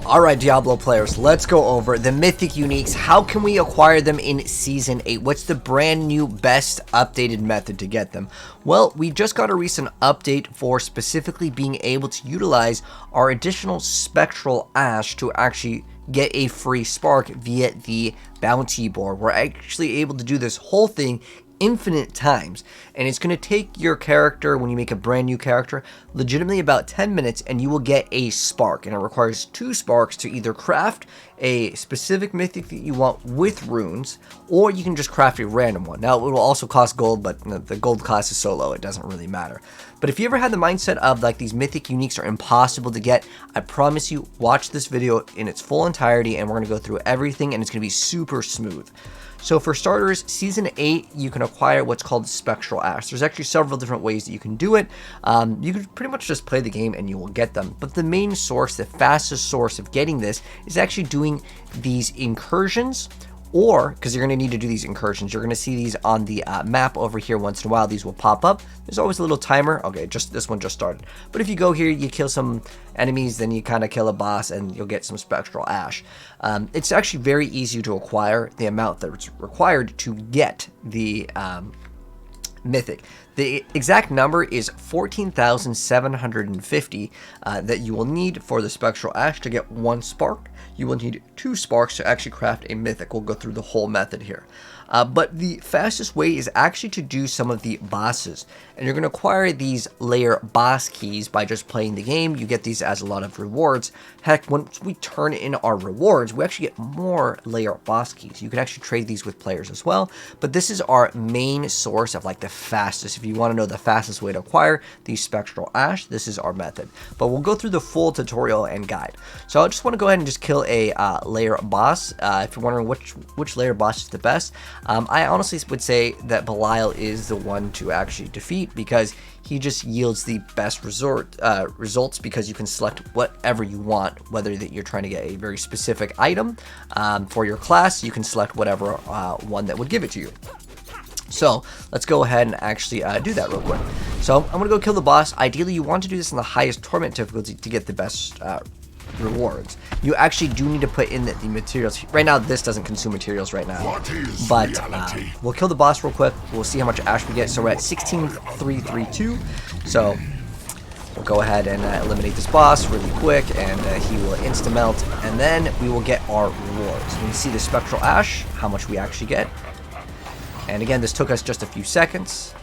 Alright, Diablo players, let's go over the Mythic uniques. How can we acquire them in Season 8? What's the brand new best updated method to get them? Well, we just got a recent update for specifically being able to utilize our additional Spectral Ash to actually get a free spark via the bounty board. We're actually able to do this whole thing infinite times, and it's going to take your character, when you make a brand new character, legitimately about 10 minutes, and you will get a spark, and it requires 2 sparks to either craft a specific mythic that you want with runes, or you can just craft a random one. Now, it will also cost gold, but the gold cost is so low it doesn't really matter. But if you ever had the mindset of like these mythic uniques are impossible to get, I promise you, watch this video in its full entirety, and we're going to go through everything, and it's going to be super smooth. So for starters, Season 8, you can acquire what's called Spectral Ash. There's actually several different ways that you can do it. You can pretty much just play the game and you will get them. But the main source, the fastest source of getting this, is actually doing these incursions, or, because you're going to need to do these incursions, you're going to see these on the map over here once in a while. These will pop up. There's always a little timer. Okay, just this one just started. But if you go here, you kill some enemies, then you kind of kill a boss, and you'll get some Spectral Ash. It's actually very easy to acquire the amount that's required to get the Mythic. The exact number is 14,750 that you will need for the Spectral Ash to get 1 spark. You will need 2 sparks to actually craft a Mythic. We'll go through the whole method here. But the fastest way is actually to do some of the bosses. And you're going to acquire these layer boss keys by just playing the game. You get these as a lot of rewards. Heck, once we turn in our rewards, we actually get more layer boss keys. You can actually trade these with players as well. But this is our main source of like the fastest. If you want to know the fastest way to acquire the Spectral Ash, this is our method. But we'll go through the full tutorial and guide. So I just want to go ahead and just kill a layer boss. If you're wondering which layer boss is the best, I honestly would say that Belial is the one to actually defeat, because he just yields the best results, because you can select whatever you want, whether that you're trying to get a very specific item for your class. You can select whatever one that would give it to you. So let's go ahead and actually do that real quick. So I'm going to go kill the boss. Ideally, you want to do this in the highest torment difficulty to get the best rewards. You actually do need to put in the materials. Right now, this doesn't consume materials right now. But we'll kill the boss real quick. We'll see how much ash we get. So we're at 16,332. So we'll go ahead and eliminate this boss really quick, and he will insta-melt. And then we will get our rewards. You can see the Spectral Ash, how much we actually get. And again, this took us just a few seconds.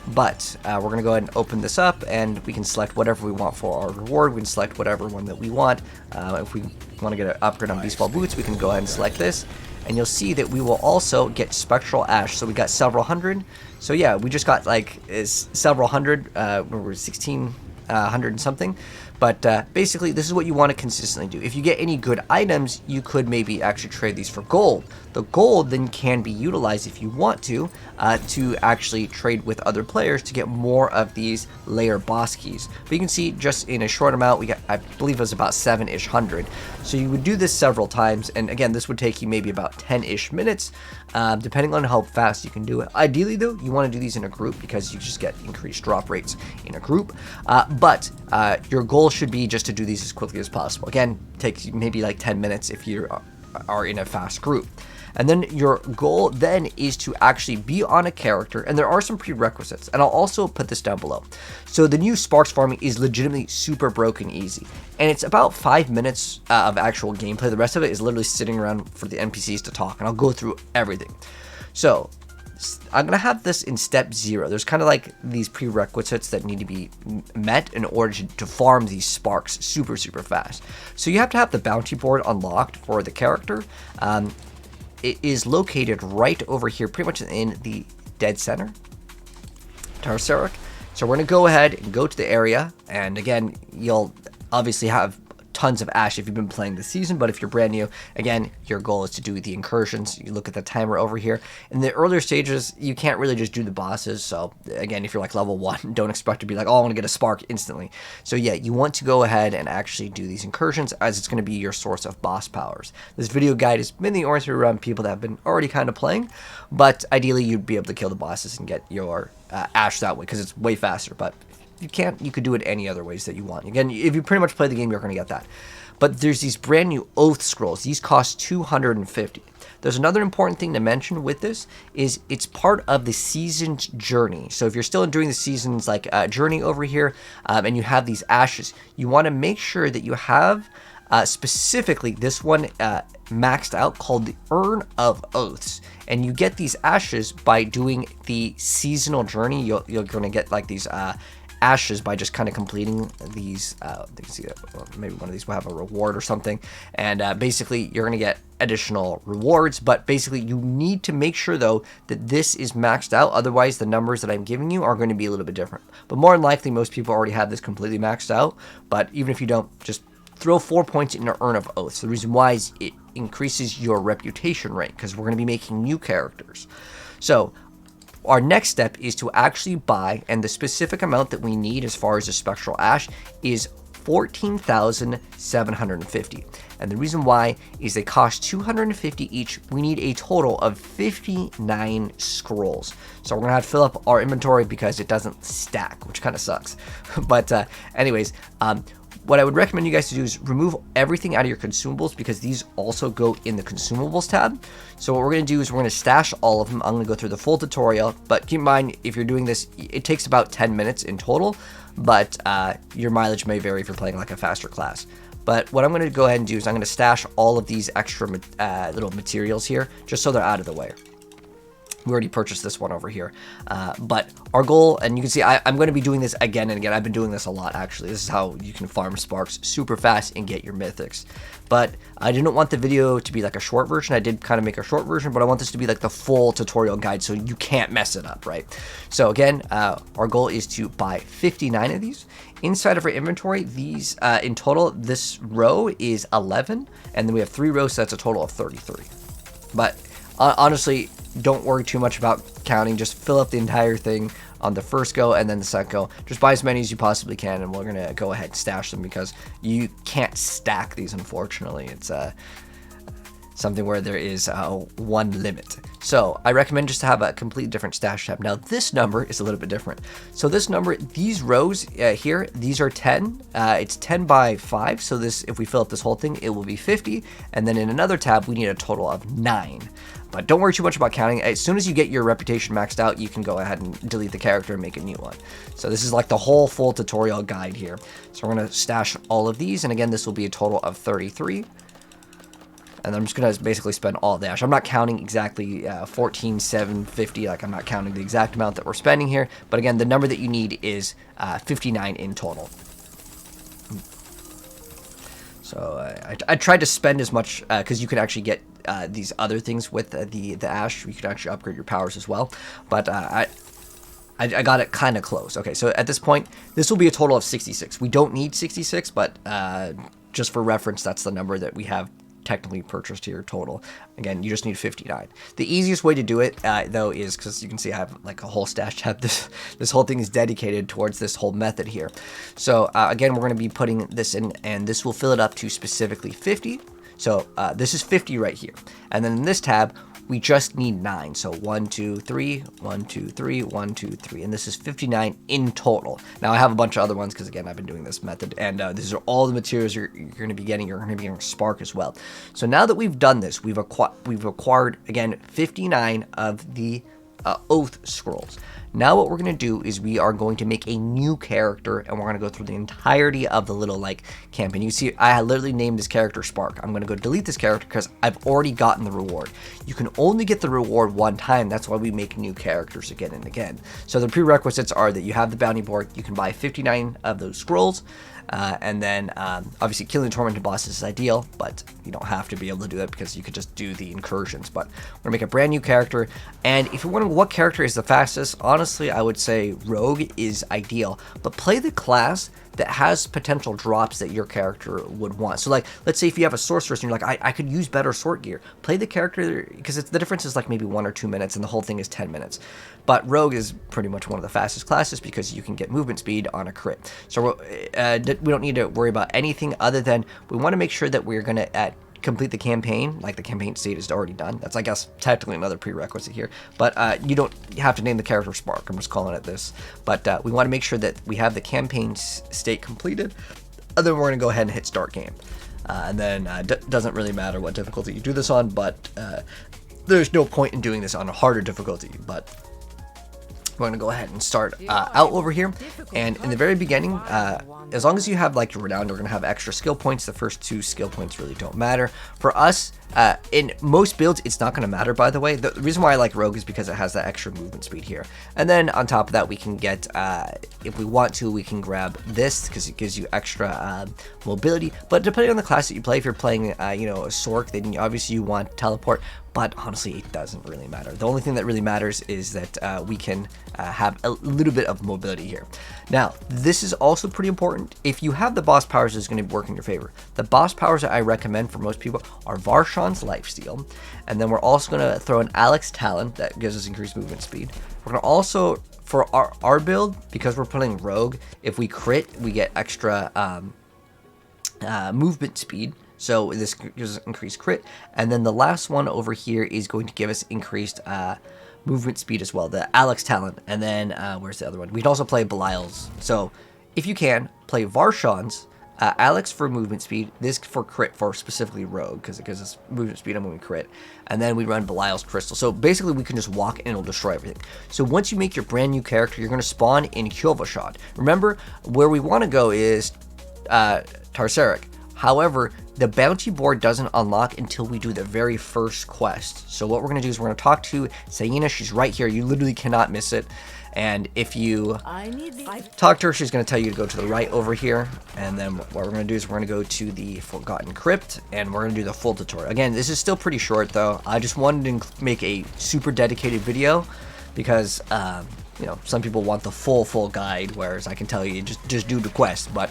But we're going to go ahead and open this up, and we can select whatever we want for our reward. We can select whatever one that we want. If we want to get an upgrade on Beastball Boots, we can go ahead and select this. And you'll see that we will also get Spectral Ash. So we got several hundred. So yeah, we just got like several hundred. We're 1,600 and something. But basically, this is what you want to consistently do. If you get any good items, you could maybe actually trade these for gold. The gold then can be utilized, if you want to actually trade with other players to get more of these layer boss keys. But you can see just in a short amount, we got, I believe it was about 7-ish hundred. So you would do this several times, and again, this would take you maybe about 10-ish minutes, depending on how fast you can do it. Ideally, though, you want to do these in a group, because you just get increased drop rates in a group. But your goal should be just to do these as quickly as possible. Again, takes maybe like 10 minutes if you are in a fast group. And then your goal then is to actually be on a character, and there are some prerequisites, and I'll also put this down below. So the new Sparks farming is legitimately super broken easy, and it's about 5 minutes of actual gameplay. The rest of it is literally sitting around for the NPCs to talk, and I'll go through everything. So I'm gonna have this in step 0. There's kind of like these prerequisites that need to be met in order to farm these sparks super fast. So you have to have the bounty board unlocked for the character. It is located right over here, pretty much in the dead center, Sorc. So we're gonna go ahead and go to the area, and again, you'll obviously have tons of ash if you've been playing this season, but if you're brand new, again, your goal is to do the incursions. You look at the timer over here. In the earlier stages, you can't really just do the bosses, so again, if you're like level 1, don't expect to be like, oh, I want to get a spark instantly. So yeah, you want to go ahead and actually do these incursions, as it's going to be your source of boss powers. This video guide is mainly oriented around people that have been already kind of playing, but ideally you'd be able to kill the bosses and get your ash that way, because it's way faster. But you can't, you could do it any other ways that you want. Again, if you pretty much play the game, you're going to get that. But there's these brand new Oath Scrolls. These cost 250. There's another important thing to mention with this is it's part of the Season's Journey. So if you're still doing the Season's like journey over here, and you have these ashes, you want to make sure that you have specifically this one maxed out, called the Urn of Oaths. And you get these ashes by doing the seasonal journey. You're going to get like these ashes by just kind of completing these. You can see maybe one of these will have a reward or something, and basically you're going to get additional rewards. But basically you need to make sure though that this is maxed out, otherwise the numbers that I'm giving you are going to be a little bit different. But more than likely most people already have this completely maxed out, but even if you don't, just throw 4 points in an Urn of Oaths. The reason why is it increases your reputation rate, because we're going to be making new characters. So our next step is to actually buy, and the specific amount that we need as far as the Spectral Ash is 14,750. And the reason why is they cost 250 each. We need a total of 59 scrolls. So we're going to have to fill up our inventory because it doesn't stack, which kind of sucks. But anyways, what I would recommend you guys to do is remove everything out of your consumables, because these also go in the consumables tab. So what we're going to do is we're going to stash all of them. I'm going to go through the full tutorial, but keep in mind, if you're doing this, it takes about 10 minutes in total, but your mileage may vary if you're playing like a faster class. But what I'm going to go ahead and do is I'm going to stash all of these extra little materials here, just so they're out of the way. We already purchased this one over here. But our goal, and you can see I'm going to be doing this again and again. I've been doing this a lot, actually. This is how you can farm sparks super fast and get your mythics. But I didn't want the video to be like a short version. I did kind of make a short version, but I want this to be like the full tutorial guide so you can't mess it up, right? So again, our goal is to buy 59 of these. Inside of our inventory, these in total, this row is 11, and then we have 3 rows, so that's a total of 33. But honestly, don't worry too much about counting. Just fill up the entire thing on the first go, and then the second go. Just buy as many as you possibly can, and we're going to go ahead and stash them, because you can't stack these, unfortunately. It's something where there is one limit. So I recommend just to have a completely different stash tab. Now this number is a little bit different. So this number, these rows here, these are 10. It's 10 by 5. So this, if we fill up this whole thing, it will be 50. And then in another tab, we need a total of 9. But don't worry too much about counting. As soon as you get your reputation maxed out, you can go ahead and delete the character and make a new one. So this is like the whole full tutorial guide here. So we're going to stash all of these. And again, this will be a total of 33. And I'm just going to basically spend all the ash. I'm not counting exactly 14,750. Like, I'm not counting the exact amount that we're spending here. But again, the number that you need is 59 in total. So I tried to spend as much, because you can actually get these other things with the ash. You can actually upgrade your powers as well. But I got it kind of close. Okay, so at this point, this will be a total of 66. We don't need 66, but just for reference, that's the number that we have technically purchased here total. Again, you just need 59. The easiest way to do it though is, because you can see I have like a whole stash tab. This whole thing is dedicated towards this whole method here. So again, we're going to be putting this in, and this will fill it up to specifically 50. So this is 50 right here, and then in this tab we just need 9. So 1 2 3 1 2 3 1 2 3, and this is 59 in total. Now I have a bunch of other ones because again I've been doing this method, and these are all the materials you're going to be getting. You're going to be getting spark as well. So now that we've done this, we've acquired again 59 of the Oath Scrolls. Now what we're going to do is we are going to make a new character, and we're going to go through the entirety of the little like campaign. You see I literally named this character Spark. I'm going to go delete this character because I've already gotten the reward. You can only get the reward one time. That's why we make new characters again and again. So the prerequisites are that you have the bounty board. You can buy 59 of those scrolls. And then obviously killing the tormented bosses is ideal, but you don't have to be able to do that because you could just do the incursions. But we're gonna make a brand new character, and if you're wondering what character is the fastest, honestly I would say Rogue is ideal, but play the class that has potential drops that your character would want. So like, let's say if you have a Sorceress and you're like, I could use better Sorc gear, play the character, because the difference is like maybe 1 or 2 minutes, and the whole thing is 10 minutes. But Rogue is pretty much one of the fastest classes because you can get movement speed on a crit. So we don't need to worry about anything other than we want to make sure that we're going to complete the campaign, like the campaign state is already done. That's, I guess, technically another prerequisite here. But you don't have to name the character Spark. I'm just calling it this. But we want to make sure that we have the campaign state completed. And then we're going to go ahead and hit start game. And then doesn't really matter what difficulty you do this on, but there's no point in doing this on a harder difficulty. But we're going to go ahead and start out over here. And in the very beginning, as long as you have like your renown, you're going to have extra skill points. The first 2 skill points really don't matter. For us, in most builds, it's not going to matter, by the way. The reason why I like Rogue is because it has that extra movement speed here. And then on top of that, we can get, if we want to, we can grab this because it gives you extra mobility. But depending on the class that you play, if you're playing, you know, a Sorc, then obviously you want teleport. But honestly, it doesn't really matter. The only thing that really matters is that we can have a little bit of mobility here. Now, this is also pretty important. If you have the boss powers, it's going to work in your favor. The boss powers that I recommend for most people are Varshan's Lifesteal. And then we're also going to throw an Alex Talon that gives us increased movement speed. We're going to also, for our build, because we're playing Rogue, if we crit, we get extra movement speed. So this gives us increased crit. And then the last one over here is going to give us increased movement speed as well, the Alex Talon. And then where's the other one? We can also play Belial's. So if you can, play Varshan's, Alex for movement speed, this for crit for specifically Rogue, because it gives us movement speed and when we crit. And then we run Belial's Crystal. So basically we can just walk and it'll destroy everything. So once you make your brand new character, you're going to spawn in Kyovashad. Remember, where we want to go is Tarsaric. However, the bounty board doesn't unlock until we do the very first quest. So what we're going to do is we're going to talk to Sayina. She's right here. You literally cannot miss it. And if you talk to her, she's going to tell you to go to the right over here. And then what we're going to do is we're going to go to the Forgotten Crypt. And we're going to do the full tutorial. Again, this is still pretty short, though. I just wanted to make a super dedicated video because, you know, some people want the full guide, whereas I can tell you just do the quest. But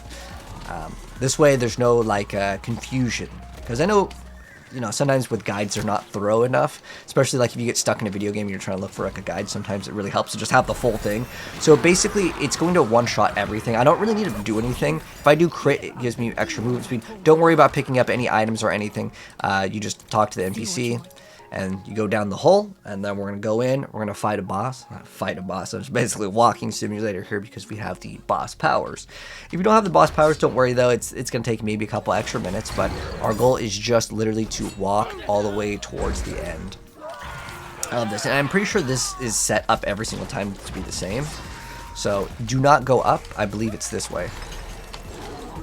this way, there's no like confusion, because I know, you know, sometimes with guides they're not thorough enough, especially like if you get stuck in a video game and you're trying to look for like a guide. Sometimes it really helps to just have the full thing. So basically, it's going to one-shot everything. I don't really need to do anything. If I do crit, it gives me extra movement speed. Don't worry about picking up any items or anything. You just talk to the NPC. And you go down the hole, and then we're going to go in, we're going to fight a boss. So it's basically a walking simulator here because we have the boss powers. If you don't have the boss powers, don't worry though, it's going to take maybe a couple extra minutes, but our goal is just literally to walk all the way towards the end of this. And I'm pretty sure this is set up every single time to be the same. So do not go up, I believe it's this way.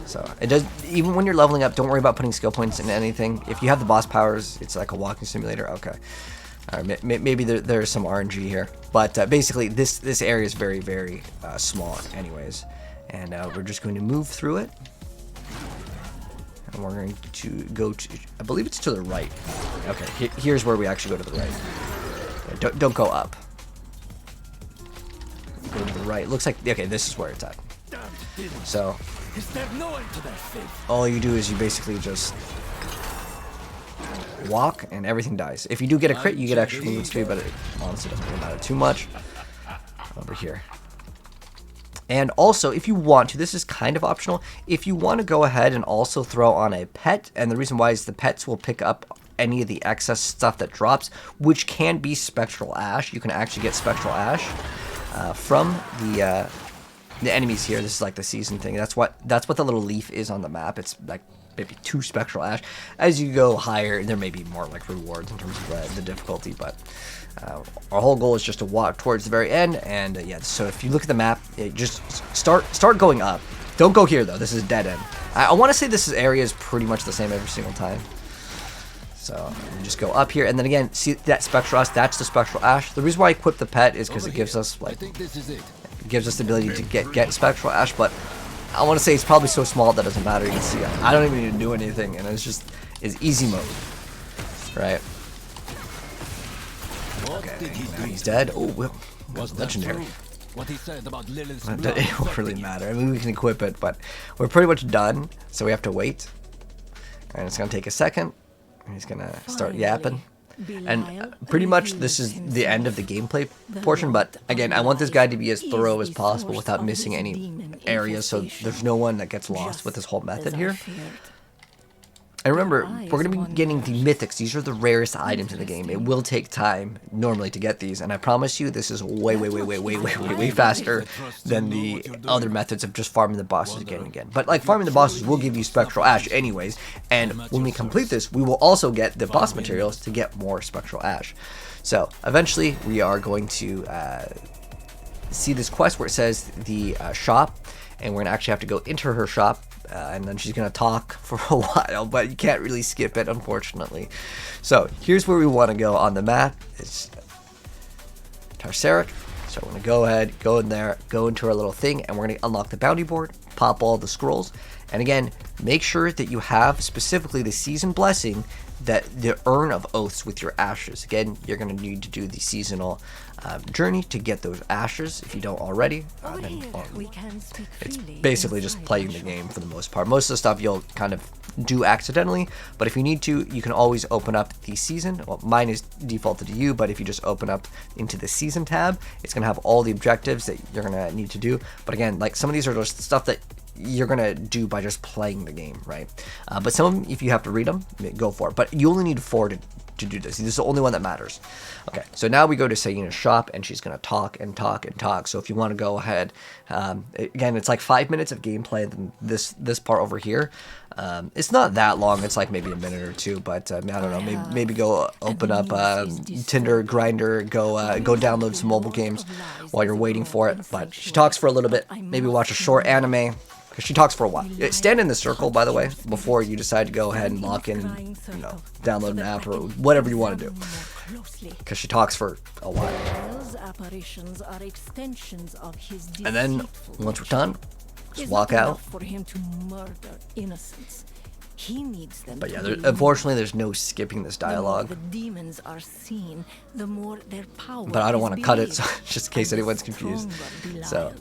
So it does, even when you're leveling up, don't worry about putting skill points in anything. If you have the boss powers, it's like a walking simulator. Okay, all right, maybe there's some RNG here, but basically this area is very small, anyways. And we're just going to move through it, and we're going to go to, I believe it's to the right. Okay, here's where we actually go to the right. Don't go up. Go to the right. Looks like, okay, this is where it's at. So all you do is you basically just walk and everything dies. If you do get a crit, you get extra movement speed, but it honestly doesn't really matter too much. Over here. And also, if you want to, this is kind of optional, if you want to go ahead and also throw on a pet, and the reason why is the pets will pick up any of the excess stuff that drops, which can be Spectral Ash. You can actually get Spectral Ash from the enemies here. This is like the season thing. That's what the little leaf is on the map. It's like maybe 2 Spectral Ash. As you go higher, there may be more like rewards in terms of the difficulty, but our whole goal is just to walk towards the very end. And yeah, so if you look at the map, just start going up. Don't go here though. This is a dead end. I want to say this area is pretty much the same every single time. So you just go up here, and then again, see that Spectral Ash? That's the Spectral Ash. The reason why I equip the pet is because it gives us like gives us the ability to get Spectral Ash, but I want to say it's probably so small that doesn't matter. You can see I don't even need to do anything, and it's easy mode, right? Okay, now he's dead. Oh, well, legendary. What he said about Lilith's it won't really matter. I mean, we can equip it, but we're pretty much done, so we have to wait. And it's gonna take a second. He's gonna start yapping. And pretty much this is the end of the gameplay portion, but again, I want this guide to be as thorough as possible without missing any areas, so there's no one that gets lost with this whole method here. And remember, we're going to be getting the Mythics. These are the rarest items in the game. It will take time normally to get these, and I promise you this is way faster than the other methods of just farming the bosses again and again. But like farming the bosses will give you Spectral Ash anyways, and when we complete this, we will also get the boss materials to get more Spectral Ash. So eventually we are going to see this quest where it says the shop, and we're going to actually have to go into her shop. And then she's going to talk for a while, but you can't really skip it, unfortunately. So here's where we want to go on the map. It's Sorceress. So we're going to go ahead, go in there, go into our little thing, and we're going to unlock the bounty board, pop all the scrolls. And again, make sure that you have specifically the season blessing, that the urn of oaths with your ashes. Again, you're going to need to do the seasonal journey to get those ashes if you don't already. It's basically just playing the game for the most part. Most of the stuff you'll kind of do accidentally, but if you need to, you can always open up the season. Well, mine is defaulted to you, but if you just open up into the season tab, it's going to have all the objectives that you're going to need to do. But again, like some of these are just stuff that you're gonna do by just playing the game, right? But some of them, if you have to read them, go for it. But you only need 4 to do this. This is the only one that matters. Okay, so now we go to Sayena's shop, and she's gonna talk and talk and talk. So if you want to go ahead, again, it's like 5 minutes of gameplay. Then this part over here, it's not that long. It's like maybe a minute or two. But I don't know. Maybe go open up Tinder, Grinder, go download some mobile games while you're waiting for it. But she talks for a little bit. Maybe watch a short anime. Because she talks for a while. Stand in the circle, by the way, before you decide to go ahead and lock in and, download an app or whatever you want to do. Because she talks for a while. And then, once we're done, just walk out. He needs them. But yeah, unfortunately, there's no skipping this dialogue. The demons are seen, the more their power. But I don't want to cut it, so just in case anyone's confused. So,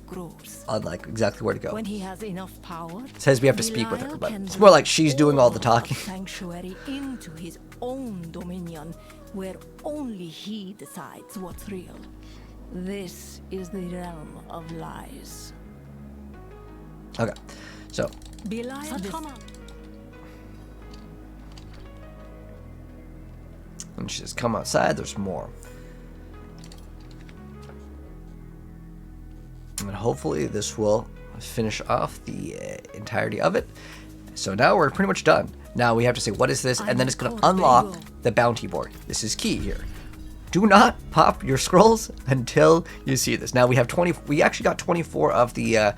on like exactly where to go. When he has enough power, it says we have to speak with her, but it's more like she's doing all the talking. Sanctuary into his own dominion, where only he decides what's real. This is the realm of lies. Okay, so. And she says, come outside, there's more. And hopefully this will finish off the entirety of it. So now we're pretty much done. Now we have to say, what is this? And then it's going to unlock the bounty board. This is key here. Do not pop your scrolls until you see this. Now we have 20. We actually got 24 of the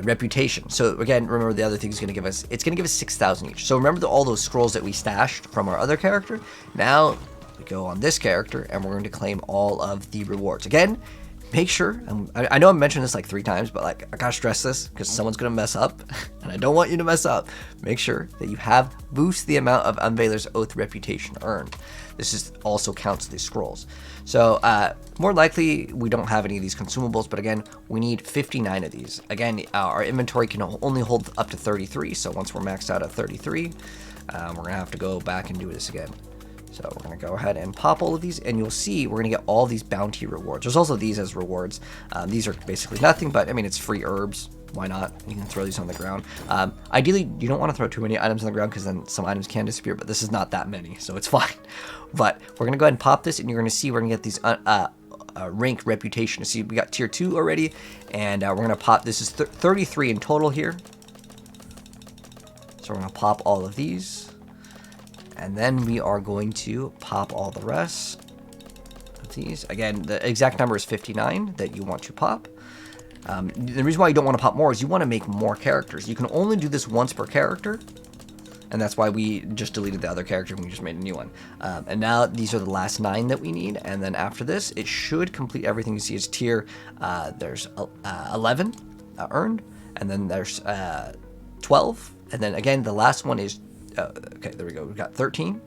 reputation. So again, remember the other thing is going to give us, it's going to give us 6,000 each. So remember all those scrolls that we stashed from our other character. Now we go on this character and we're going to claim all of the rewards. Again, make sure, I know I mentioned this like 3 times, but like I gotta stress this because someone's going to mess up and I don't want you to mess up. Make sure that you have boost the amount of Unveiler's Oath reputation earned. This is also counts the scrolls. So more likely we don't have any of these consumables, but again, we need 59 of these. Again, our inventory can only hold up to 33, so once we're maxed out at 33, we're gonna have to go back and do this again. So we're gonna go ahead and pop all of these, and you'll see we're gonna get all these bounty rewards. There's also these as rewards. These are basically nothing, but I mean, it's free herbs. Why not? You can throw these on the ground. Ideally, you don't want to throw too many items on the ground because then some items can disappear, but this is not that many, so it's fine. But we're going to go ahead and pop this, and you're going to see we're going to get these rank reputation. See, we got tier 2 already, and we're going to pop, this is 33 in total here. So we're going to pop all of these, and then we are going to pop all the rest of these. Again, the exact number is 59 that you want to pop. The reason why you don't want to pop more is you want to make more characters. You can only do this once per character, and that's why we just deleted the other character and we just made a new one. And now these are the last 9 that we need, and then after this, it should complete everything. You see is tier, there's 11 earned, and then there's 12, and then again, the last one is, okay, there we go, we've got 13,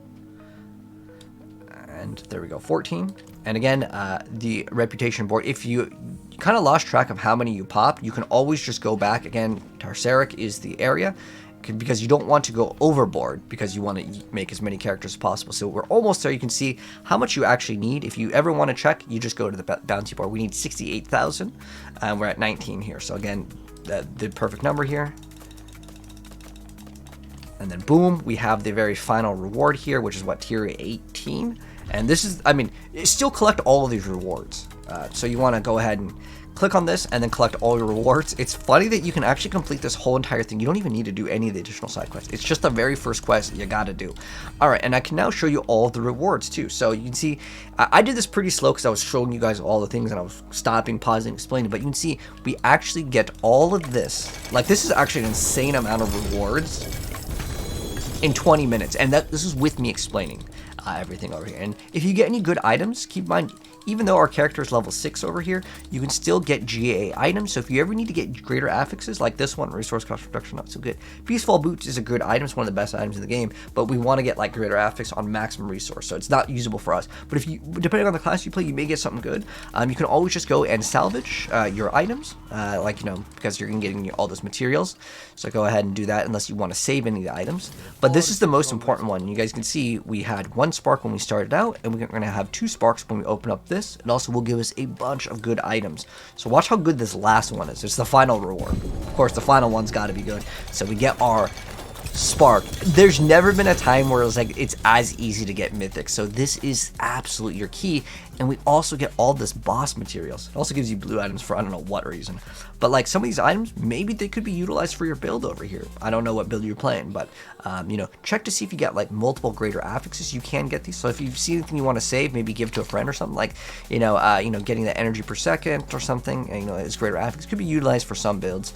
and there we go, 14, and again, the reputation board, if you kind of lost track of how many you popped, you can always just go back. Again, Sorceress is the area, because you don't want to go overboard, because you want to make as many characters as possible. So we're almost there. You can see how much you actually need. If you ever want to check, you just go to the bounty board. We need 68,000, and we're at 19 here. So again, the perfect number here. And then boom, we have the very final reward here, which is what, tier 18. And this is, I mean, still collect all of these rewards. So you want to go ahead and click on this and then collect all your rewards. It's funny that you can actually complete this whole entire thing. You don't even need to do any of the additional side quests. It's just the very first quest you got to do. All right, and I can now show you all of the rewards too. So you can see, I did this pretty slow because I was showing you guys all the things and I was stopping, pausing, explaining. But you can see we actually get all of this. Like, this is actually an insane amount of rewards in 20 minutes. And this is with me explaining everything over here. And if you get any good items, keep in mind, even though our character is level 6 over here, you can still get GA items. So if you ever need to get greater affixes, like this one, resource cost reduction, not so good. Peaceful Boots is a good item. It's one of the best items in the game, but we want to get like greater affix on maximum resource. So it's not usable for us. But if you, depending on the class you play, you may get something good. You can always just go and salvage your items, like, you know, because you're getting all those materials. So go ahead and do that unless you want to save any of the items. But this is the most important one. You guys can see we had 1 spark when we started out, and we're going to have 2 sparks when we open up this. It also will give us a bunch of good items. So watch how good this last one is. It's the final reward. Of course, the final one's got to be good. So we get our spark. There's never been a time where it's like it's as easy to get mythic. So this is absolutely your key. And we also get all this boss materials. It also gives you blue items for I don't know what reason. But like some of these items, maybe they could be utilized for your build over here. I don't know what build you're playing, but you know, check to see if you get like multiple greater affixes. You can get these. So if you see anything you want to save, maybe give to a friend or something, like you know, getting the energy per second or something. And, you know, as greater affix could be utilized for some builds.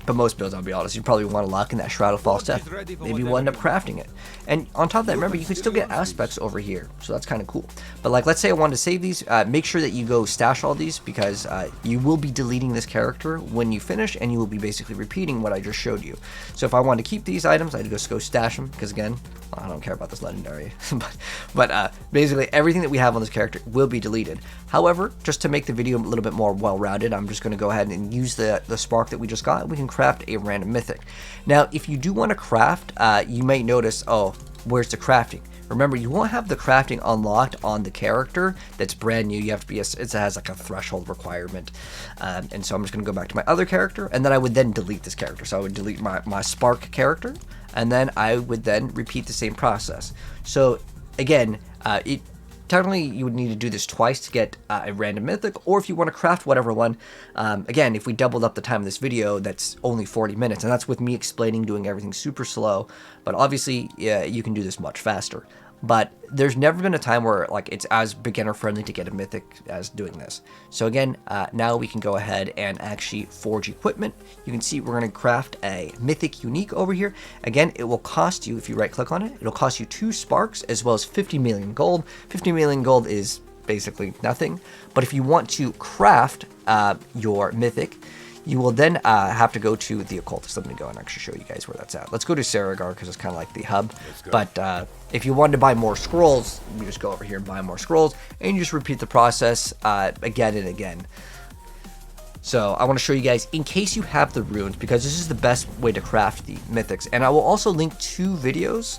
But most builds, I'll be honest, you probably want to lock in that Shroud of False Death. Maybe we'll end up crafting it. And on top of that, remember, you can still get aspects over here. So that's kind of cool. But like, let's say I wanted to save these. Make sure that you go stash all these because you will be deleting this character when you finish. And you will be basically repeating what I just showed you. So if I wanted to keep these items, I'd just go stash them. Because again, I don't care about this legendary. but basically, everything that we have on this character will be deleted. However, just to make the video a little bit more well-rounded, I'm just going to go ahead and use the spark that we just got. We can craft a random mythic. Now, if you do want to craft, you might notice, oh, where's the crafting? Remember, you won't have the crafting unlocked on the character that's brand new. You have to be, it has like a threshold requirement. And so I'm just going to go back to my other character, and then I would then delete this character. So I would delete my spark character, and then I would then repeat the same process. So again, technically, you would need to do this twice to get a random mythic, or if you want to craft whatever one. Again, if we doubled up the time of this video, that's only 40 minutes, and that's with me explaining, doing everything super slow. But obviously, yeah, you can do this much faster. But there's never been a time where like it's as beginner friendly to get a mythic as doing this. So again, now we can go ahead and actually forge equipment. You can see we're going to craft a mythic unique over here. Again, it will cost you, if you right click on it, it'll cost you 2 sparks as well as 50 million gold. 50 million gold is basically nothing. But if you want to craft your mythic, you will then have to go to the occultist. Let me go and actually show you guys where that's at. Let's go to Saragar because it's kind of like the hub. But if you wanted to buy more scrolls, you just go over here and buy more scrolls, and you just repeat the process again and again. So I want to show you guys, in case you have the runes, because this is the best way to craft the mythics. And I will also link 2 videos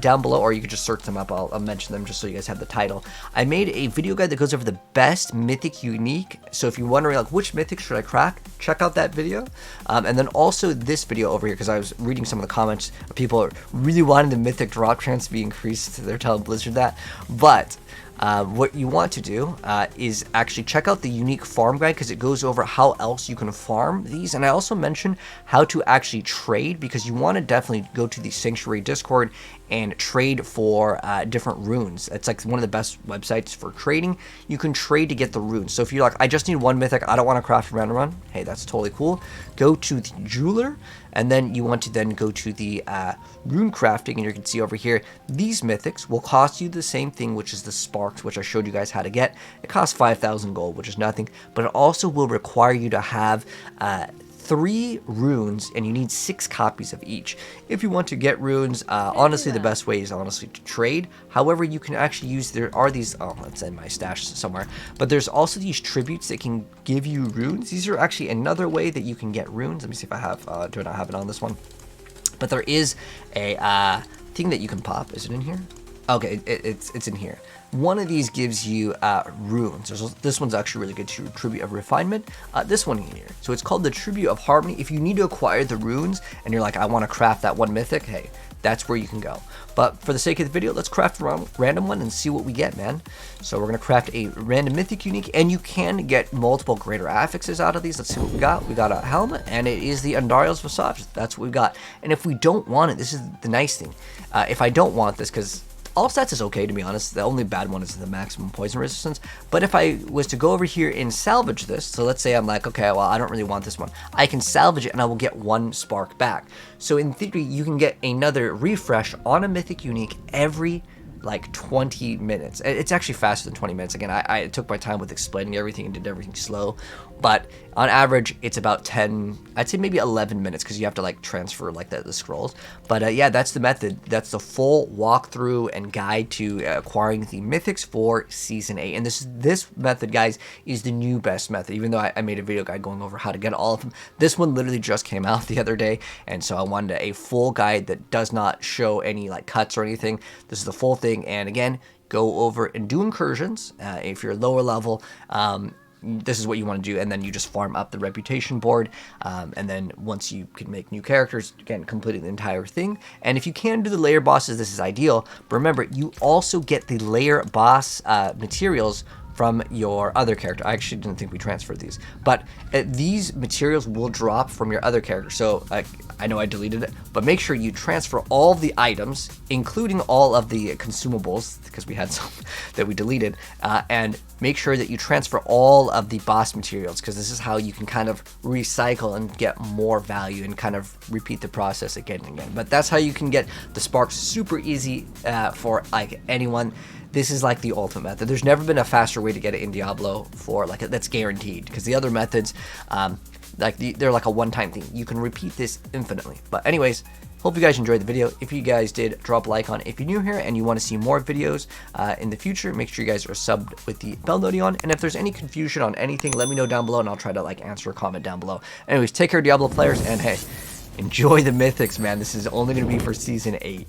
down below, or you can just search them up. I'll mention them just so you guys have the title. I made a video guide that goes over the best mythic unique. So if you're wondering like which mythic should I craft, check out that video. And then also this video over here, because I was reading some of the comments. People are really wanting the mythic drop chance to be increased. They're telling Blizzard that. But what you want to do is actually check out the unique farm guide, because it goes over how else you can farm these. And I also mentioned how to actually trade, because you want to definitely go to the Sanctuary Discord and trade for different runes. It's like one of the best websites for trading. You can trade to get the runes. So if you're like, I just need 1 mythic, I don't want to craft a random run, hey, that's totally cool. Go to the jeweler, and then you want to then go to the rune crafting, and you can see over here, these mythics will cost you the same thing, which is the sparks, which I showed you guys how to get. It costs 5,000 gold, which is nothing, but it also will require you to have 3 runes, and you need 6 copies of each. If you want to get runes, honestly, the best way is honestly to trade. However, you can actually use, there are these, oh, it's in my stash somewhere, but there's also these tributes that can give you runes. These are actually another way that you can get runes. Let me see if I have, do I not have it on this one? But there is a thing that you can pop. Is it in here? Okay, it's in here. One of these gives you runes. This one's actually really good too. Tribute of Refinement. This one here. So it's called the Tribute of Harmony. If you need to acquire the runes and you're like, I want to craft that one mythic, hey, that's where you can go. But for the sake of the video, let's craft a random one and see what we get, man. So we're going to craft a random mythic unique, and you can get multiple greater affixes out of these. Let's see what we got. We got a helmet, and it is the Undariel's Visage. That's what we've got. And if we don't want it, this is the nice thing. If I don't want this, because all stats is okay, to be honest. The only bad one is the maximum poison resistance. But if I was to go over here and salvage this, so let's say I'm like, okay, well, I don't really want this one. I can salvage it and I will get 1 spark back. So in theory, you can get another refresh on a mythic unique every like 20 minutes. It's actually faster than 20 minutes. Again, I took my time with explaining everything and did everything slow, but on average it's about 10, I'd say maybe 11 minutes, because you have to like transfer like the scrolls. But yeah, that's the method. That's the full walkthrough and guide to acquiring the mythics for season 8. And this method, guys, is the new best method. Even though I made a video guide going over how to get all of them, this one literally just came out the other day, and so I wanted a full guide that does not show any like cuts or anything. This is the full thing. And again, go over and do incursions. If you're lower level, this is what you want to do, and then you just farm up the reputation board, and then once you can make new characters, again, completing the entire thing. And if you can do the layer bosses, this is ideal. But remember, you also get the layer boss materials from your other character. I actually didn't think we transferred these, but these materials will drop from your other character. So I know I deleted it, but make sure you transfer all of the items, including all of the consumables, because we had some that we deleted, and make sure that you transfer all of the boss materials, because this is how you can kind of recycle and get more value and kind of repeat the process again and again. But that's how you can get the sparks super easy for like anyone. This is like the ultimate method. There's never been a faster way to get it in Diablo for like that's guaranteed, because the other methods, they're like a one-time thing. You can repeat this infinitely. But anyways, hope you guys enjoyed the video. If you guys did, drop a like on it. If you're new here and you want to see more videos in the future, make sure you guys are subbed with the bell notification on. And if there's any confusion on anything, let me know down below, and I'll try to like answer a comment down below. Anyways, take care, Diablo players, and hey, enjoy the mythics, man. This is only going to be for season 8.